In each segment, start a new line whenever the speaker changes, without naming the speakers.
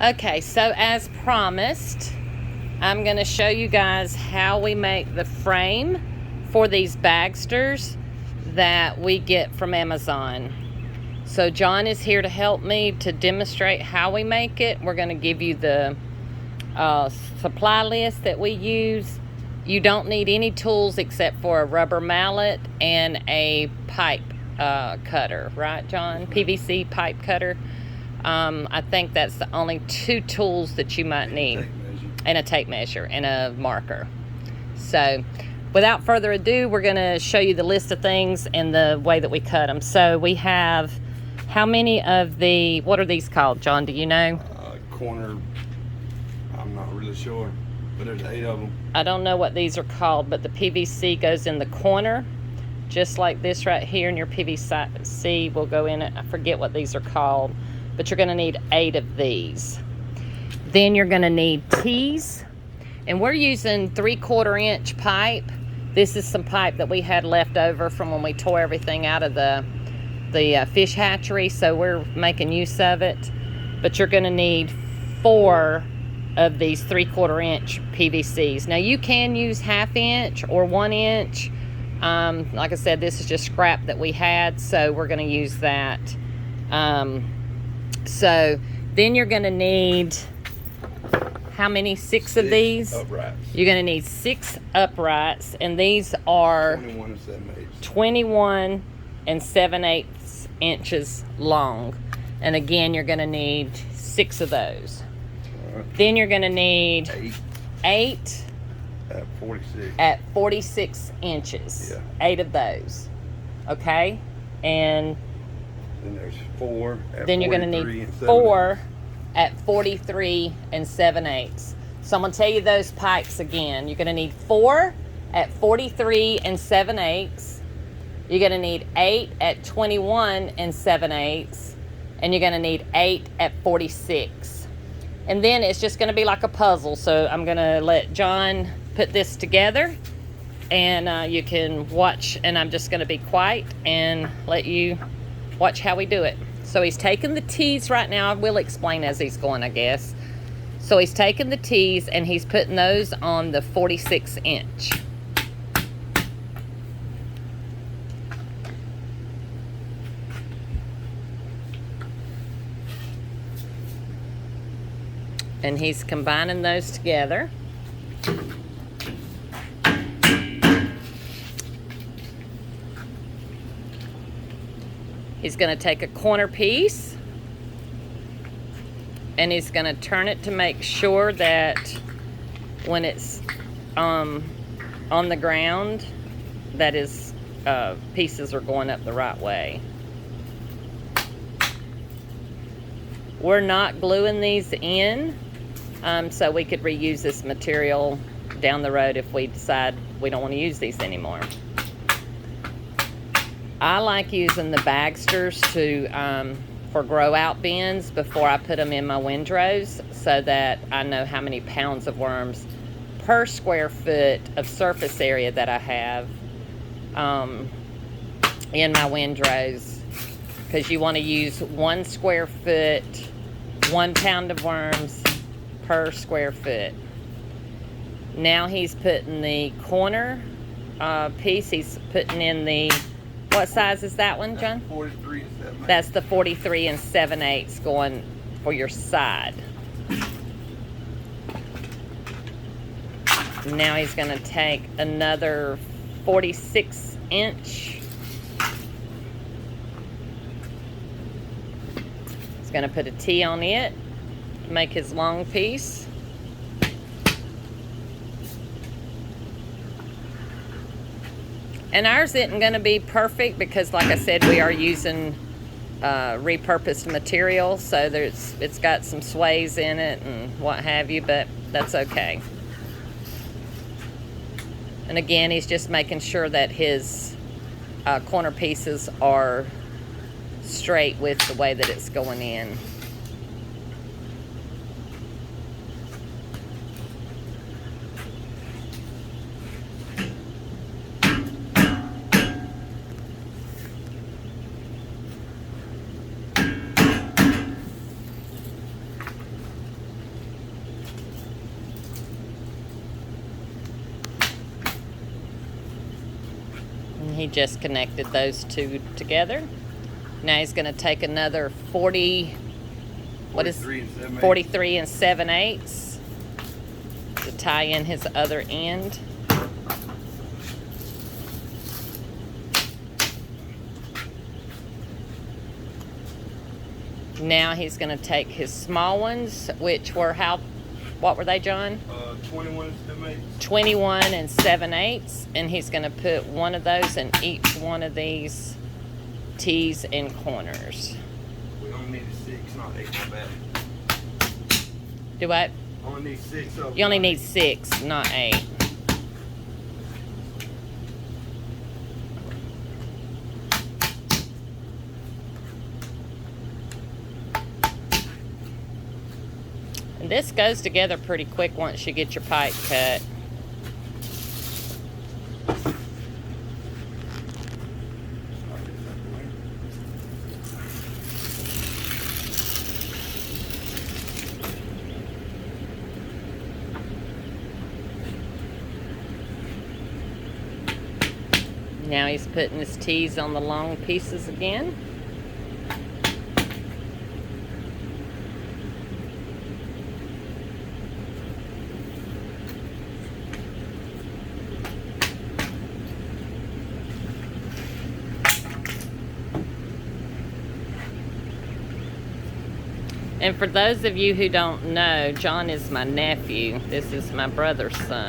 Okay, so as promised, I'm going to show you guys how we make the frame for these Bagsters that we get from Amazon. So John is here to help me to demonstrate how we make it. We're going to give you the supply list that we use. You don't need any tools except for a rubber mallet and a pipe cutter, right, John? PVC pipe cutter. I think that's the only two tools that you might need. And a tape measure and a marker. So without further ado, we're going to show you the list of things and the way that we cut them. So we have, how many of the, what are these called, John? Do you know?
Corner, I'm not really sure, but there's 8 of them.
I don't know what these are called, but the PVC goes in the corner, just like this right here, and your PVC will go in it. I forget what these are called, but you're going to need 8 of these. Then you're going to need tees, and we're using 3/4 inch pipe. This is some pipe that we had left over from when we tore everything out of the fish hatchery, so we're making use of it. But you're going to need 4 of these 3/4 inch PVCs. Now you can use 1/2 inch or 1 inch. Like I said, this is just scrap that we had, so we're going to use that. So then you're going to need, how many? 6 of these?
Uprights.
You're going to need 6 uprights, and these are 21 and 7/8 inches long. And again, you're going to need 6 of those. Right. Then you're going to need 8 at 46 inches. Yeah. 8 of those. Okay? And
then there's 4 at
then you're going to need 4 at 43 and 7/8. So I'm going to tell you those pipes again. You're going to need 4 at 43 and 7/8. You're going to need 8 at 21 and 7/8. And you're going to need 8 at 46. And then it's just going to be like a puzzle. So I'm going to let John put this together, and you can watch, and I'm just going to be quiet and let you watch how we do it. So he's taking the tees right now. I will explain as he's going, I guess. So he's taking the tees and he's putting those on the 46 inch. And he's combining those together. He's going to take a corner piece and he's going to turn it to make sure that when it's on the ground, that his pieces are going up the right way. We're not gluing these in, so we could reuse this material down the road if we decide we don't want to use these anymore. I like using the Bagsters for grow out bins before I put them in my windrows, so that I know how many pounds of worms per square foot of surface area that I have in my windrows, because you want to use 1 square foot, 1 pound of worms per square foot. Now he's putting the corner piece, he's putting in the, what size is that one, John?
43 and 7/8.
That's the 43 and 7/8 going for your side. Now he's going to take another 46 inch. He's going to put a T on it, make his long piece. And ours isn't going to be perfect because, like I said, we are using repurposed material, so it's got some sways in it and what have you, but that's okay. And again, he's just making sure that his corner pieces are straight with the way that it's going in. He just connected those two together. Now he's going to take another 43 and 7/8 to tie in his other end. Now he's going to take his small ones, which were what were they, John?
21 and 7/8.
21 and 7/8, and he's going to put one of those in each one of these T's and corners.
We only need 6, not 8, my bad.
Do what?
Only need 6 of them.
You only need 6, not 8. And this goes together pretty quick once you get your pipe cut. Now he's putting his T's on the long pieces again. And for those of you who don't know, John is my nephew. This is my brother's son.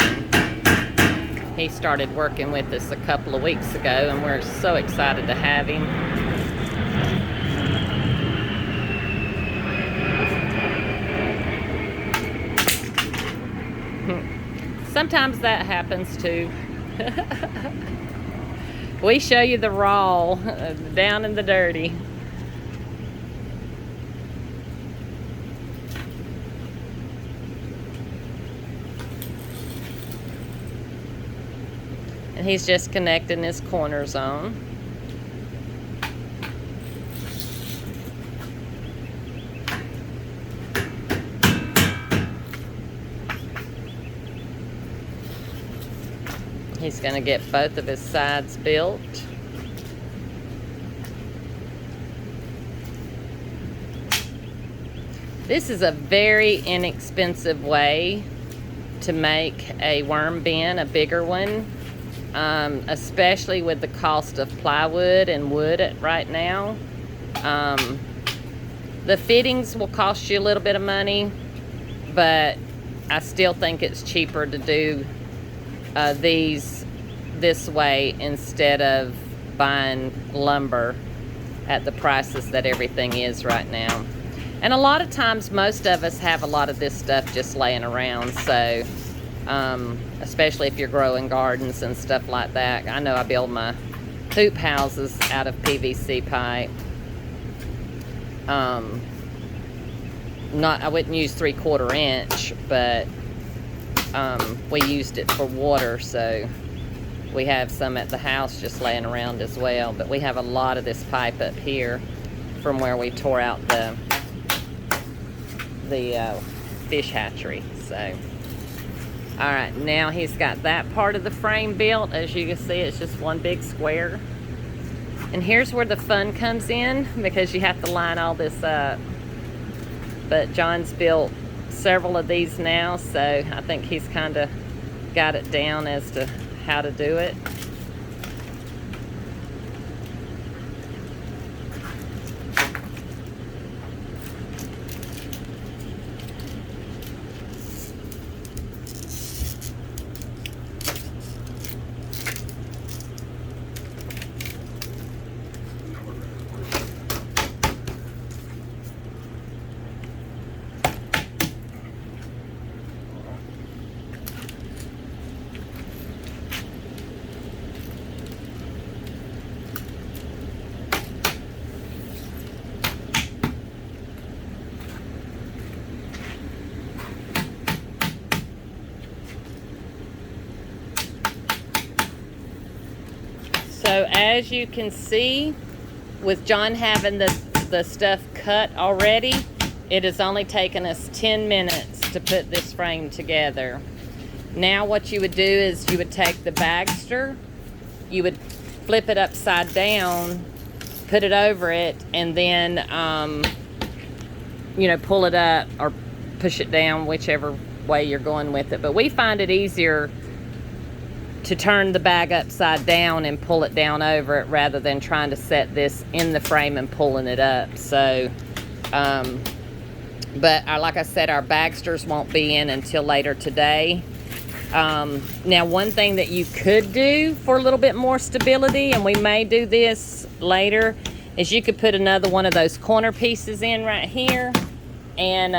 He started working with us a couple of weeks ago, and we're so excited to have him. Sometimes that happens too. We show you the raw, down in the dirty. And he's just connecting his corners on. He's going to get both of his sides built. This is a very inexpensive way to make a worm bin, a bigger one. Especially with the cost of plywood and wood right now. The fittings will cost you a little bit of money, but I still think it's cheaper to do these this way instead of buying lumber at the prices that everything is right now. And a lot of times, most of us have a lot of this stuff just laying around, so especially if you're growing gardens and stuff like that. I know I build my hoop houses out of PVC pipe. I wouldn't use 3/4 inch, but we used it for water, so we have some at the house just laying around as well. But we have a lot of this pipe up here from where we tore out the fish hatchery. So all right, now he's got that part of the frame built. As you can see, it's just one big square. And here's where the fun comes in, because you have to line all this up. But John's built several of these now, so I think he's kind of got it down as to how to do it. So as you can see, with John having the stuff cut already, it has only taken us 10 minutes to put this frame together. Now what you would do is you would take the Bagster, you would flip it upside down, put it over it, and then, you know, pull it up or push it down, whichever way you're going with it. But we find it easier to turn the bag upside down and pull it down over it rather than trying to set this in the frame and pulling it up. So, but like I said, our Bagsters won't be in until later today. Now, one thing that you could do for a little bit more stability, and we may do this later, is you could put another one of those corner pieces in right here, and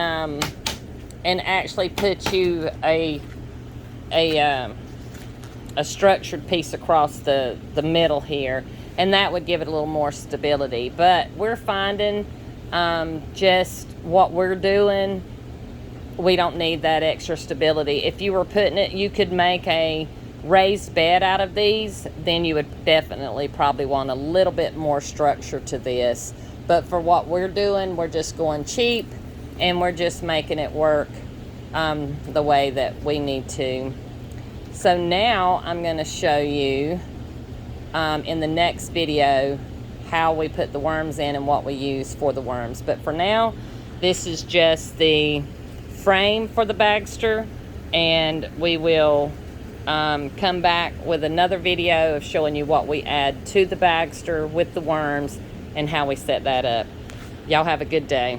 actually put you a structured piece across the middle here, and that would give it a little more stability. But we're finding just what we're doing, we don't need that extra stability. If you were putting it, you could make a raised bed out of these, then you would definitely probably want a little bit more structure to this. But for what we're doing, we're just going cheap, and we're just making it work the way that we need to. So now I'm going to show you in the next video how we put the worms in and what we use for the worms. But for now, this is just the frame for the Bagster, and we will come back with another video of showing you what we add to the Bagster with the worms and how we set that up. Y'all have a good day.